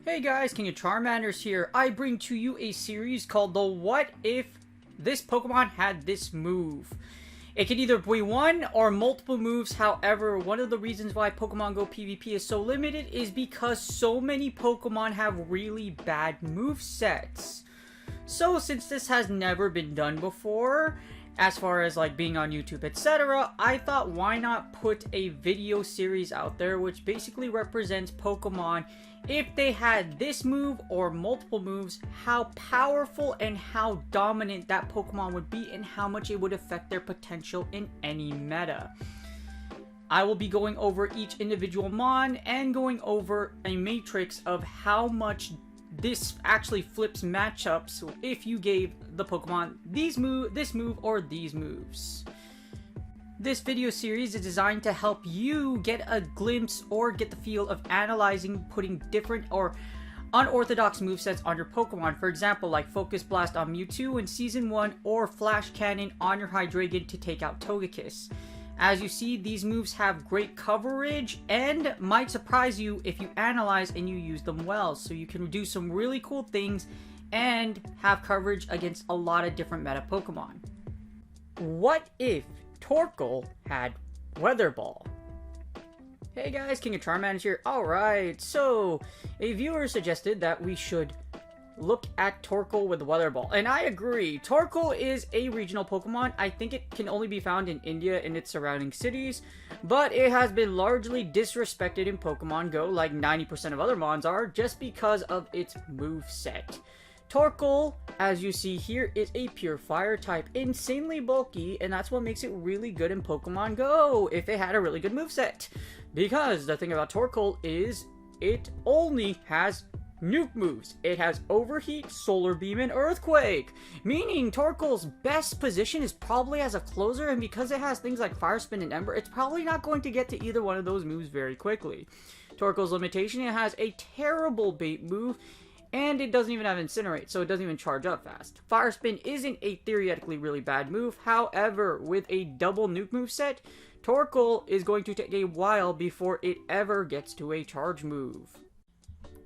Hey guys, King of Charmanders here. I bring to you a series called the What If This Pokemon Had This Move. It can either be one or multiple moves. However, one of the reasons why Pokemon Go PvP is so limited is because so many Pokemon have really bad movesets. So since this has never been done before, as far as like being on YouTube, etc., I thought why not put a video series out there which basically represents Pokemon if they had this move or multiple moves, how powerful and how dominant that Pokemon would be and how much it would affect their potential in any meta. I will be going over each individual mon and going over a matrix of how much this actually flips matchups if you gave the Pokemon this move, or these moves. This video series is designed to help you get a glimpse or get the feel of analyzing putting different or unorthodox movesets on your Pokemon. For example, like Focus Blast on Mewtwo in Season 1 or Flash Cannon on your Hydreigon to take out Togekiss. As you see, these moves have great coverage and might surprise you if you analyze and you use them well. So you can do some really cool things and have coverage against a lot of different meta Pokemon. What if Torkoal had Weather Ball? Hey guys, King of Charmanders here. Alright, so a viewer suggested that we should look at Torkoal with Weather Ball, and I agree. Torkoal is a regional Pokemon. I think it can only be found in India and its surrounding cities, but it has been largely disrespected in Pokemon Go, like 90% of other mons are, just because of its moveset. Torkoal, as you see here, is a pure fire type, insanely bulky, and that's what makes it really good in Pokemon Go, if it had a really good moveset. Because the thing about Torkoal is, it only has nuke moves. It has Overheat, Solar Beam, and Earthquake, meaning Torkoal's best position is probably as a closer, and because it has things like Fire Spin and Ember, it's probably not going to get to either one of those moves very quickly. Torkoal's limitation, it has a terrible bait move, and it doesn't even have Incinerate, so it doesn't even charge up fast. Fire Spin isn't a theoretically really bad move. However, with a double nuke moveset, Torkoal is going to take a while before it ever gets to a charge move.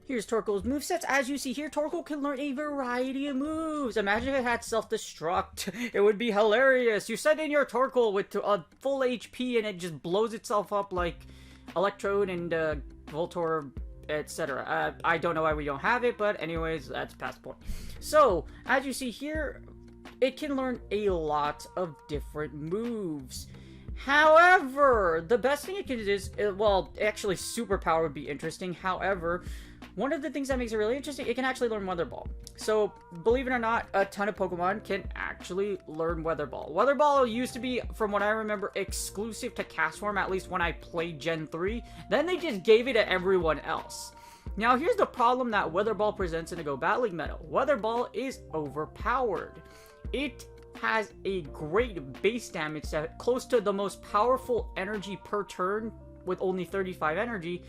Here's Torkoal's movesets. As you see here, Torkoal can learn a variety of moves. Imagine if it had Self-Destruct. It would be hilarious. You send in your Torkoal with a full HP and it just blows itself up like Electrode and Voltorb, etc. I don't know why we don't have it, but anyways, that's past the point. So, as you see here, it can learn a lot of different moves. However, the best thing it can do is, well, actually Superpower would be interesting. However, one of the things that makes it really interesting, it can actually learn Weather Ball. So, believe it or not, a ton of Pokemon can actually learn Weather Ball. Weather Ball used to be, from what I remember, exclusive to Castform, at least when I played Gen 3. Then they just gave it to everyone else. Now, here's the problem that Weather Ball presents in a Go Battle League meta. Weather Ball is overpowered. It has a great base damage set, close to the most powerful energy per turn with only 35 energy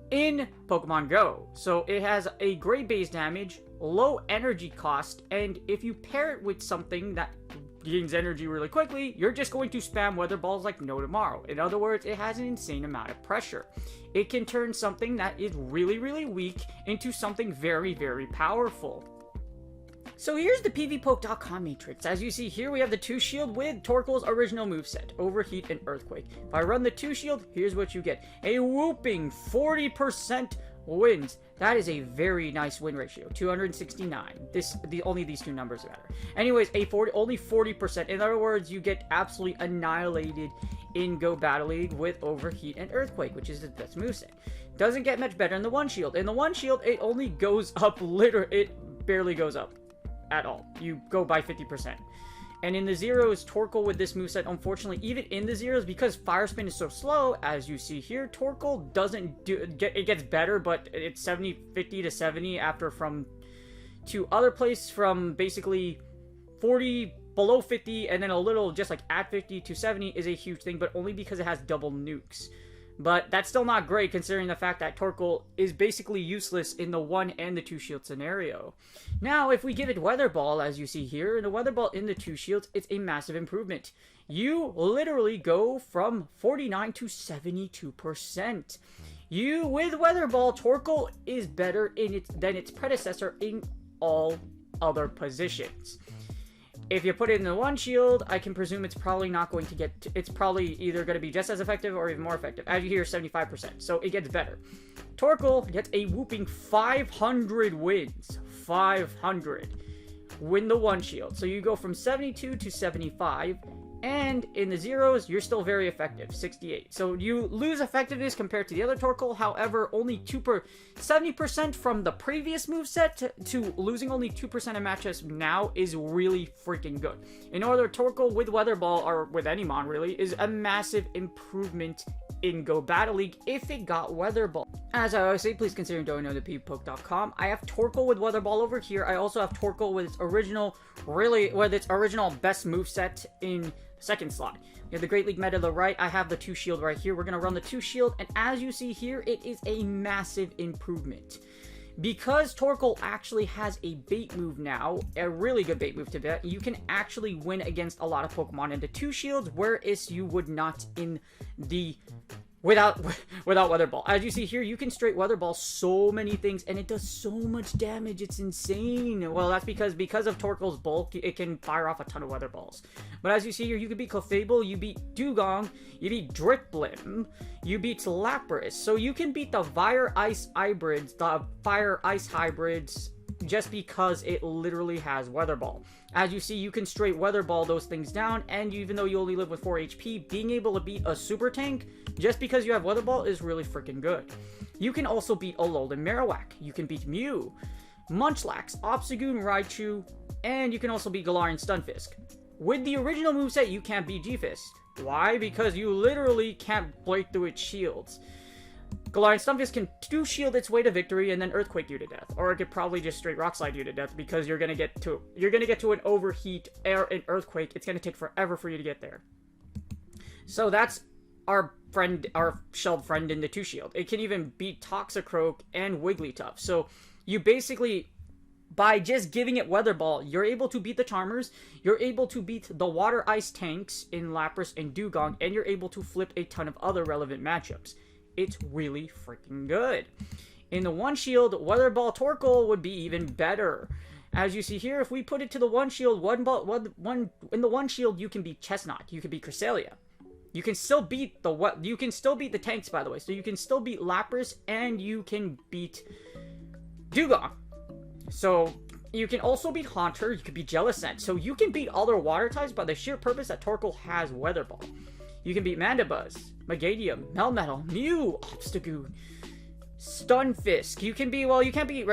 in Pokemon Go. So it has a great base damage, low energy cost, and if you pair it with something that gains energy really quickly, you're just going to spam Weather Balls like no tomorrow. In other words, it has an insane amount of pressure. It can turn something that is really, really weak into something very, very powerful. So here's the PvPcom Matrix. As you see here, we have the 2-Shield with Torkoal's original moveset, Overheat and Earthquake. If I run the 2-Shield, here's what you get. A whooping 40% wins. That is a very nice win ratio, 269. Only these two numbers matter. Anyways, only 40%. In other words, you get absolutely annihilated in Go Battle League with Overheat and Earthquake, which is the best moveset. Doesn't get much better in the 1-Shield. In the 1-Shield, it only goes up it barely goes up at all. You go by 50%. And in the zeros, Torkoal with this moveset, unfortunately, even in the zeros, because Fire Spin is so slow, as you see here, Torkoal doesn't it gets better, but it's 50 to 70 after from to other places from basically 40 below 50 and then a little just like at 50 to 70 is a huge thing, but only because it has double nukes. But that's still not great considering the fact that Torkoal is basically useless in the 1 and the 2 shield scenario. Now, if we give it Weather Ball, as you see here, the Weather Ball in the 2 shields, it's a massive improvement. You literally go from 49 to 72%. With Weather Ball, Torkoal is better than its predecessor in all other positions. If you put it in the 1 shield, I can presume it's probably not going to get... It's probably either going to be just as effective or even more effective. As you hear, 75%. So it gets better. Torkoal gets a whooping 500 wins. 500. Win the 1 shield. So you go from 72 to 75. And in the zeros, you're still very effective, 68. So you lose effectiveness compared to the other Torkoal. However, only 70% from the previous moveset to losing only 2% of matchups now is really freaking good. In order, Torkoal with Weather Ball, or with any mon really, is a massive improvement in Go Battle League if it got Weather Ball. As I always say, please consider donating to PvPcom. I have Torkoal with Weather Ball over here. I also have Torkoal with its original, best moveset in second slot. You have the Great League meta to the right. I have the 2 shield right here. We're going to run the 2 shield, and as you see here, it is a massive improvement. Because Torkoal actually has a bait move now, a really good bait move to bet, you can actually win against a lot of Pokemon in the 2 shields, whereas you would not in the... Without Weather Ball. As you see here, you can straight Weather Ball so many things, and it does so much damage. It's insane. Well, that's because of Torkoal's bulk, it can fire off a ton of Weather Balls. But as you see here, you can beat Clefable, you beat Dugong, you beat Dripblim, you beat Lapras. So you can beat the Fire Ice hybrids, just because it literally has Weather Ball. As you see, you can straight Weather Ball those things down, and even though you only live with 4 HP, being able to beat a Super Tank, just because you have Weather Ball, is really freaking good. You can also beat Alolan Marowak. You can beat Mew, Munchlax, Obstagoon, Raichu, and you can also beat Galarian Stunfisk. With the original moveset, you can't beat G-Fist. Why? Because you literally can't break through its shields. Galarian Stunfisk can 2 shield its way to victory and then Earthquake you to death, or it could probably just straight Rock Slide you to death because you're gonna get to an overheat an Earthquake. It's gonna take forever for you to get there. So that's our shelled friend in the 2 shield. It can even beat Toxicroak and Wigglytuff. So you basically, by just giving it Weather Ball, you're able to beat the Charmers, you're able to beat the Water Ice tanks in Lapras and Dugong, and you're able to flip a ton of other relevant matchups. It's really freaking good. In the 1 shield, Weather Ball Torkoal would be even better. As you see here, if we put it to the 1 shield, in the 1 shield, you can beat Chestnut, you can beat Cresselia. You can still beat the tanks, by the way. So you can still beat Lapras and you can beat Dugong. So you can also beat Haunter, you can beat Jellicent. So you can beat other water types by the sheer purpose that Torkoal has Weather Ball. You can beat Mandibuzz, Megadium, Melmetal, Mew, Obstagoon, Stunfisk. You can't beat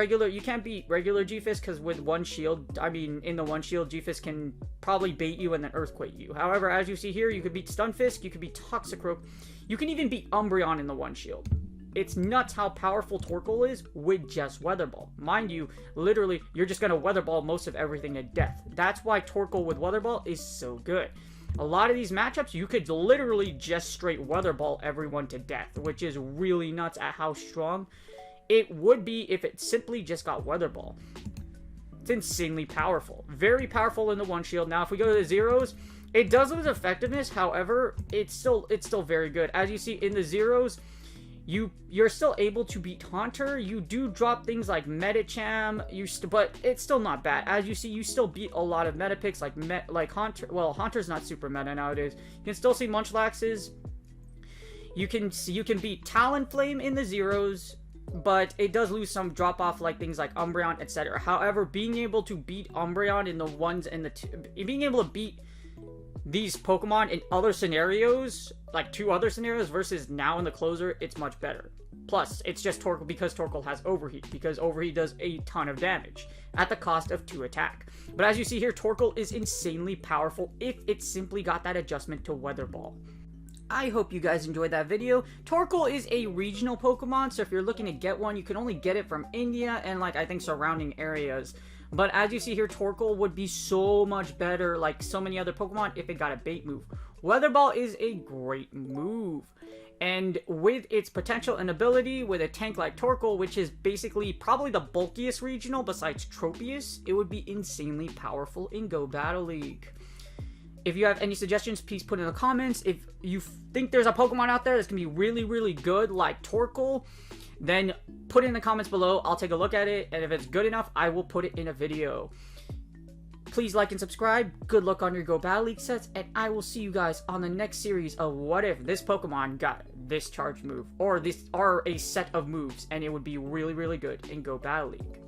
regular G-Fist because with 1 shield, in the 1 shield, G-Fist can probably bait you and then Earthquake you. However, as you see here, you could beat Stunfisk, you could beat Toxicroak, you can even beat Umbreon in the 1 shield. It's nuts how powerful Torkoal is with just Weather Ball. Mind you, literally, you're just going to Weather Ball most of everything to death. That's why Torkoal with Weather Ball is so good. A lot of these matchups, you could literally just straight Weather Ball everyone to death, which is really nuts at how strong it would be if it simply just got Weather Ball. It's insanely powerful. Very powerful in the 1 shield. Now, if we go to the zeros, it does lose effectiveness. However, it's still very good. As you see in the zeros, you're still able to beat Haunter. You do drop things like Medicham, but it's still not bad. As you see, you still beat a lot of meta picks like Haunter. Well, Haunter's not super meta nowadays. You can still see Munchlaxes. You can beat Talonflame in the zeros, but it does lose some drop off like things like Umbreon, etc. However, being able to beat Umbreon in the 1s and the 2, being able to beat these Pokemon in other scenarios, like 2 other scenarios versus now in the closer, it's much better. Plus, it's just Torkoal because Torkoal has Overheat, because Overheat does a ton of damage at the cost of 2 attack. But as you see here, Torkoal is insanely powerful if it simply got that adjustment to Weather Ball. I hope you guys enjoyed that video. Torkoal is a regional Pokemon, so if you're looking to get one, you can only get it from India and I think surrounding areas. But as you see here, Torkoal would be so much better, like so many other Pokemon, if it got a bait move. Weather Ball is a great move. And with its potential and ability, with a tank like Torkoal, which is basically probably the bulkiest regional besides Tropius, it would be insanely powerful in Go Battle League. If you have any suggestions, please put in the comments. If you think there's a Pokemon out there that's going to be really, really good, like Torkoal, then put it in the comments below. I'll take a look at it, and if it's good enough, I will put it in a video. Please like and subscribe. Good luck on your Go Battle League sets, and I will see you guys on the next series of what if this Pokemon got this charge move, or a set of moves, and it would be really, really good in Go Battle League.